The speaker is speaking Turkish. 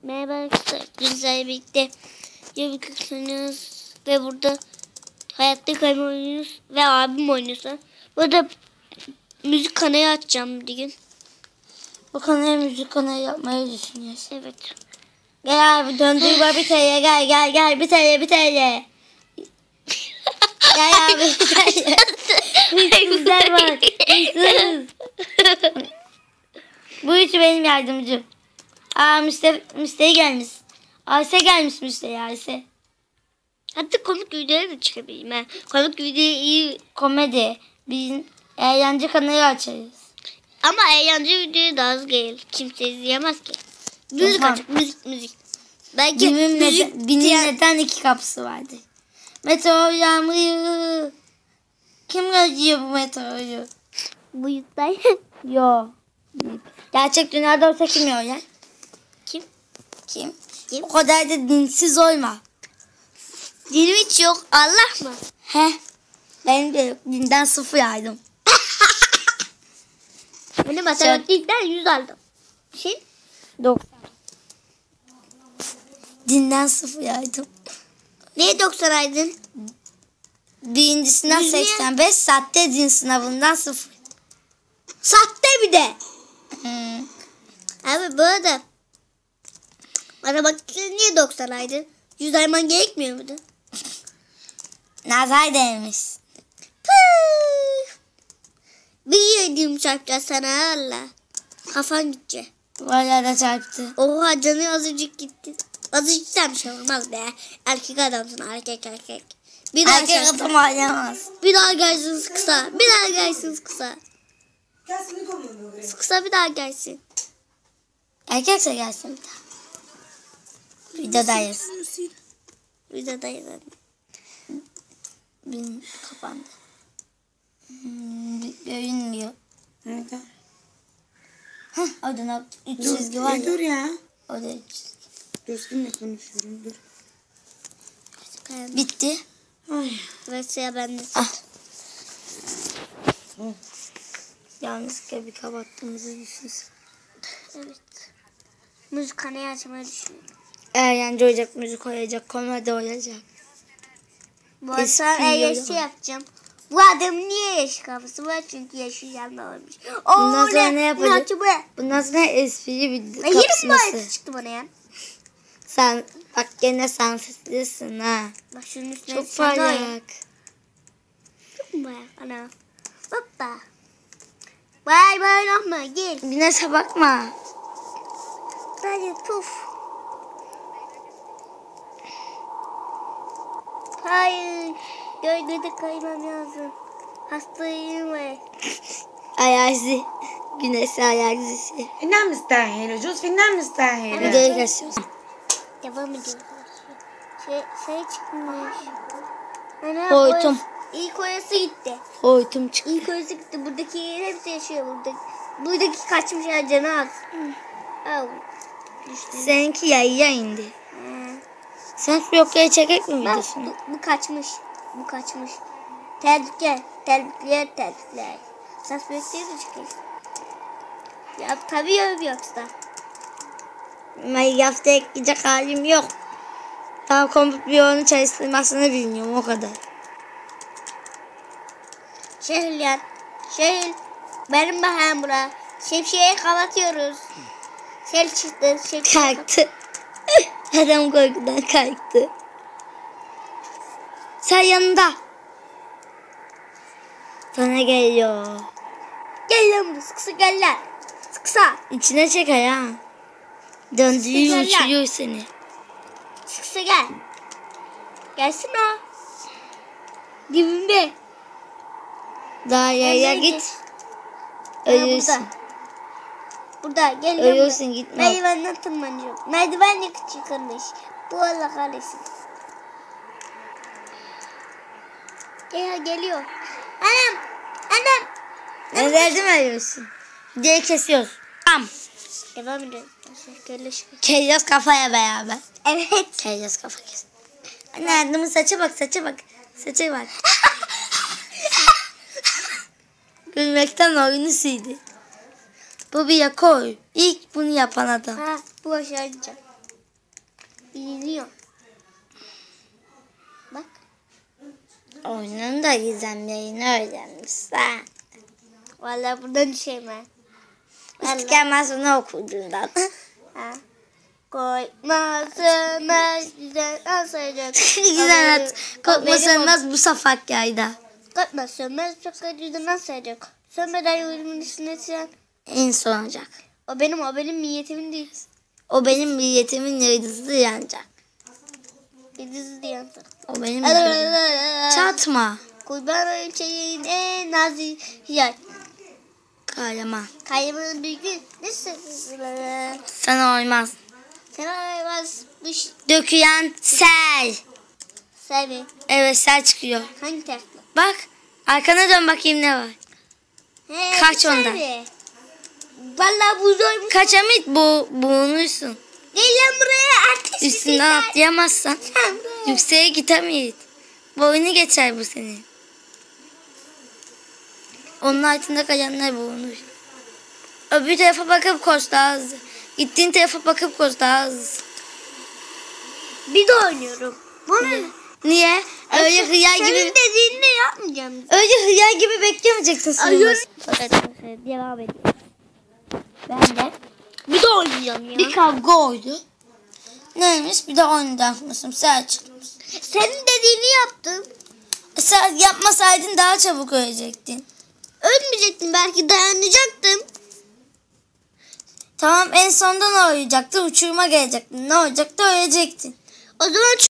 Merhaba arkadaşlar. Bizlerle birlikte yıllık oynuyoruz ve burada hayatta kalma oynuyoruz ve abim oynuyorsa. Burada müzik kanalı açacağım bir gün. Bu kanaya müzik kanalı yapmayı düşünüyoruz. Evet. Gel abi döndür bak bir tane gel bir tane. Gel abi bir tane. Hırsızlar var. Hırsız. Bu üç benim yardımcım. Aa müşteri gelmiş. Ayşe gelmiş müşteri Ayşe. Hatta komik videoya da çıkabilirim ben. Komik videoyu iyi. Komedi. Biz eğlence kanalı açarız. Ama eğlence videoyu daha az gelir. Kimse izleyemez ki. Müzik açık. Müzik. Belki Binin neden iki kapısı vardı. Meteor yağmıyor. Kim gözüyor bu meteoru? Bu yüzden. Yo. Gerçek dünyada olsa kim yorar? Kim? O kadar da dinsiz olma. Dinim hiç yok. Allah mı? He. Benim de yok. Dinden 0 yardım. Benim matematikten 100 aldım. Şey? 90. Dinden 0 yardım. Niye 90 aydın? Birincisinden 85, sahte din sınavından 0. Sahte bir de. Abi bu arada matematikten niye 90 aydın? 100 ayman gerekmiyor muydu? Nazar değmiş. Bir yediğim çarpacağız sana Allah. Kafan gidecek. Vallahi da çarptı. Oha canı azıcık gitti. Azıcık bir şey olmaz be. Erkek adamsın erkek. Bir daha Erkek adam oynamaz. Bir daha gelsin kısa. Bir daha gelsin kısa. Kısa bir daha gelsin. Erkekse gelsin bir daha. Videodayız. Videodayız. Benim kapandı. Görünmüyor. Nerede? Hah orada 3 çizgi var ya. Dur ya. Orada 3 çizgi. Dur seninle konuşuyorum dur. Bitti. Ay. Ve sıra bende. Yanlışlıkla bir kapattığımızı düşünsün. Evet. Müzik kanalı açmayı düşünüyorum. Eğlence olacak, müzik olacak, komedi olacak. Bu arada yeşil yapacağım. Bu adam niye yeşil kafası var? Çünkü yeşil yanma olmuş. Bundan sonra ne yapacak? Bu. Bundan sonra espri bir Yerim kapışması. boyası çıktı bana ya. Sen bak gene sansürlüsün ha. Bak şunun üstüne Çok parlak. Çok mu bayak ana? Hoppa. Vay vay olma gel. Güneşe bakma. Hadi puf. Hayır. Gölgede kaymam lazım. Hastayım ve. Alerji. Güneşe alerjisi. Finden müstahil. Ucuz finden müstahil. Videoyu kesiyoruz. Devam ediyoruz. Şey çıkmış. Ana, Hortum. İlk oyası gitti. Hortum çıktı. İlk oyası gitti. Buradaki hepsi yaşıyor burada. Buradaki kaçmış ya canı az. Au. Düştü. Seninki yayıya indi. Sen şu yokkayı çekek mi Bak videosunu? bu kaçmış. Bu kaçmış. Tebrikler. Tebrikler. Ses büyükleri de çıkıyor. Ya tabii yoksa. Mayafta ekleyecek halim yok. Daha komut bir onu çalıştırmasını bilmiyorum o kadar. Şehir. Benim baham bura. Şemsiyeyi kapatıyoruz. Şel çıktı. Kalktı. Adam korkudan kalktı. Sen yanında. Sana geliyor. Gel lan buraya. Sıksa gel lan. Sıksa. İçine çek ha. Döndürüyor Sıkıntı uçuruyor seni. Sıksa gel. Gelsin o. Dibimde. Daha yaya Nereye git. Ölürsün. Burada gel. Ölürsün gitme. Merdivenden tırmanıyorum. Merdiven de çıkılmış. Bu Allah kahretsin. Geliyor. Anam. Ne derdim ölürsün. Diye kesiyoruz. Tam. Devam edelim. Kesiyoruz kafaya beraber. Evet. Kesiyoruz kafa kes. Anne adamın saça bak. Saça bak. Gülmekten oyunu sildi. Bu bir yakoy. İlk bunu yapan adam. Ha, bu aşağı gideceğim. İniyor. Bak. Oyunun da gizemlerini öğrenmişler. Vallahi buradan düşeyim ben. İstiklal sonra okuduğundan. Ha. Korkma sönmez güzel asacak. Güzel at. Korkma sönmez bu safak yayda. Korkma sönmez çok güzel asacak. Sönmeden yolumun üstüne sen. En son olacak. O benim niyetimin değil. O benim milletimin yıldızı yanacak. Yıldızı diyen. O benim yıldızım. Çatma. Kurban olayım şeyin en nazik yer. Kahraman. Kayımın büyüğü nasıl? Sana uymaz. Sana olmaz. Döküyen sel. Sevmi. Evet sel çıkıyor. Hangi tarafta? Bak arkana dön bakayım ne var. He, Kaç ondan. Vallahi buzdolabı. Kaç Hamit boğulursun. Gel lan buraya artist. Üstünden atlayamazsan yükseğe git Hamit. Boyunu geçer bu senin. Onun altında kayanlar boğulur. Öbür tarafa bakıp koş daha hızlı. Gittiğin tarafa bakıp koş daha hızlı. Bir de oynuyorum. Bu ne? Niye? Öyle hıyar gibi. Senin dediğini yapmayacağım. Öyle hıyar gibi beklemeyeceksin sınavı. Evet, devam ediyoruz. Ben de bir de oynayacağım ya. Bir kavga oldu. Neymiş? Bir de oyundan mısın? Sen çıkmış. Senin dediğini yaptım. Sen yapmasaydın daha çabuk ölecektin. Ölmeyecektim, belki dayanacaktım. Tamam en sondan olacaktı. Uçuruma gelecektin. Ne olacaktı? Ölecektin. O zaman